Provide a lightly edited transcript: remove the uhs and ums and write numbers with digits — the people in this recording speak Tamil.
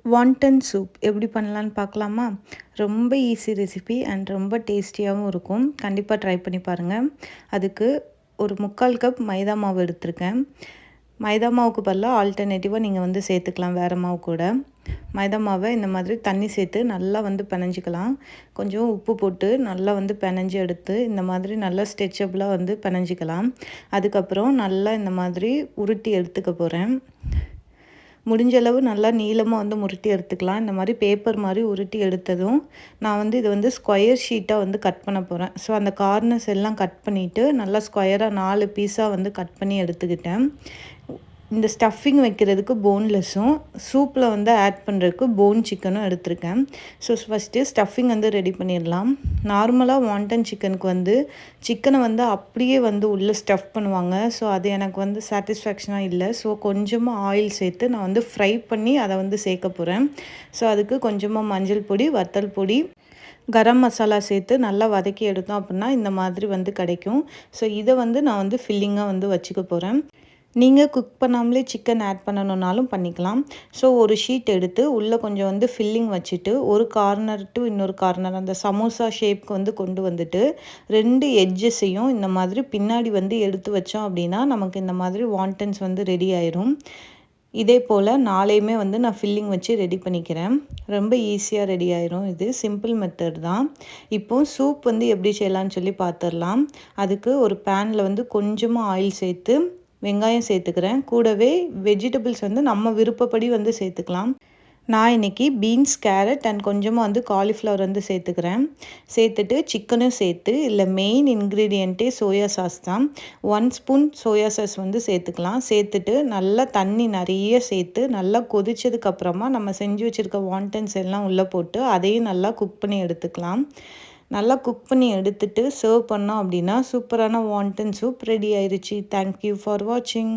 வாண்டன் சூப் எப்படி பண்ணலான்னு பார்க்கலாமா? ரொம்ப ஈஸி ரெசிபி அண்ட் ரொம்ப டேஸ்டியாகவும் இருக்கும். கண்டிப்பாக ட்ரை பண்ணி பாருங்கள். அதுக்கு ஒரு 3/4 கப் மைதா மாவு எடுத்திருக்கேன். மைதா மாவுக்கு பதிலாக ஆல்டர்னேட்டிவாக நீங்கள் வந்து சேர்த்துக்கலாம் வேறு மாவு கூட. மைதா மாவை இந்த மாதிரி தண்ணி சேர்த்து நல்லா வந்து பிணைஞ்சிக்கலாம். கொஞ்சம் உப்பு போட்டு நல்லா வந்து பிணைஞ்சி எடுத்து இந்த மாதிரி நல்லா ஸ்ட்ரெச்சபிளாக வந்து பிணைஞ்சிக்கலாம். அதுக்கப்புறம் நல்லா இந்த மாதிரி உருட்டி எடுத்துக்க போகிறேன். முடிஞ்ச அளவு நல்லா நீளமாக வந்து உருட்டி எடுத்துக்கலாம். இந்த மாதிரி பேப்பர் மாதிரி உருட்டி எடுத்ததும் நான் வந்து இதை வந்து ஸ்கொயர் ஷீட்டாக வந்து கட் பண்ண போகிறேன். ஸோ அந்த கார்னர்ஸ் எல்லாம் கட் பண்ணிவிட்டு நல்லா ஸ்கொயராக 4 பீஸாக வந்து கட் பண்ணி எடுத்துக்கிட்டேன். இந்த ஸ்டஃபிங் வைக்கிறதுக்கு போன்லெஸ்ஸும் சூப்பில் வந்து ஆட் பண்ணுறதுக்கு போன் சிக்கனும் எடுத்திருக்கேன். ஸோ ஃபஸ்ட்டு ஸ்டஃபிங் வந்து ரெடி பண்ணிடலாம். நார்மலாக வாண்டன் சிக்கனுக்கு வந்து சிக்கனை வந்து அப்படியே வந்து உள்ளே ஸ்டஃப் பண்ணுவாங்க. ஸோ அது எனக்கு வந்து சாட்டிஸ்ஃபேக்ஷனாக இல்லை. ஸோ கொஞ்சமாக ஆயில் சேர்த்து நான் வந்து ஃப்ரை பண்ணி அதை வந்து சேர்க்க போகிறேன். ஸோ அதுக்கு கொஞ்சமாக மஞ்சள் பொடி, வத்தல் பொடி, கரம் மசாலா சேர்த்து நல்லா வதக்கி எடுத்தோம் அப்படின்னா இந்த மாதிரி வந்து கிடைக்கும். ஸோ இதை வந்து நான் வந்து ஃபில்லிங்காக வந்து வச்சுக்க போகிறேன். நீங்கள் குக் பண்ணாமலே சிக்கன் ஆட் பண்ணணுன்னாலும் பண்ணிக்கலாம். ஸோ ஒரு ஷீட் எடுத்து உள்ளே கொஞ்சம் வந்து ஃபில்லிங் வச்சுட்டு ஒரு கார்னர் டு இன்னொரு கார்னர் அந்த சமோசா ஷேப்க்கு வந்து கொண்டு வந்துட்டு 2 எட்ஜஸையும் இந்த மாதிரி பின்னாடி வந்து எடுத்து வச்சோம் அப்படின்னா நமக்கு இந்த மாதிரி வாண்டன்ஸ் வந்து ரெடி ஆயிரும். இதே போல் 4யுமே வந்து நான் ஃபில்லிங் வச்சு ரெடி பண்ணிக்கிறேன். ரொம்ப ஈஸியாக ரெடி ஆயிரும். இது சிம்பிள் மெத்தட் தான். இப்போது சூப் வந்து எப்படி செய்யலான்னு சொல்லி பார்த்துடலாம். அதுக்கு ஒரு பேனில் வந்து கொஞ்சமாக ஆயில் சேர்த்து வெங்காயம் சேர்த்துக்கிறேன். கூடவே வெஜிடபிள்ஸ் வந்து நம்ம விருப்பப்படி வந்து சேர்த்துக்கலாம். நான் இன்றைக்கி பீன்ஸ், கேரட் அண்ட் கொஞ்சமாக வந்து காலிஃப்ளவர் வந்து சேர்த்துக்கிறேன். சேர்த்துட்டு சிக்கனும் சேர்த்து இதில் மெயின் இன்க்ரீடியண்ட்டே சோயா சாஸ் தான். 1 ஸ்பூன் சோயா சாஸ் வந்து சேர்த்துக்கலாம். சேர்த்துட்டு நல்லா தண்ணி நிறைய சேர்த்து நல்லா கொதிச்சதுக்கப்புறமா நம்ம செஞ்சு வச்சுருக்க வாண்டன்ஸ் எல்லாம் உள்ளே போட்டு அதையும் நல்லா குக் பண்ணி எடுத்துக்கலாம். நல்லா குக் பண்ணி எடுத்துட்டு சர்வ் பண்ணோம் அப்படின்னா சூப்பரான வாண்டன் சூப் ரெடி ஆயிடுச்சு. தேங்க்யூ ஃபார் வாட்சிங்.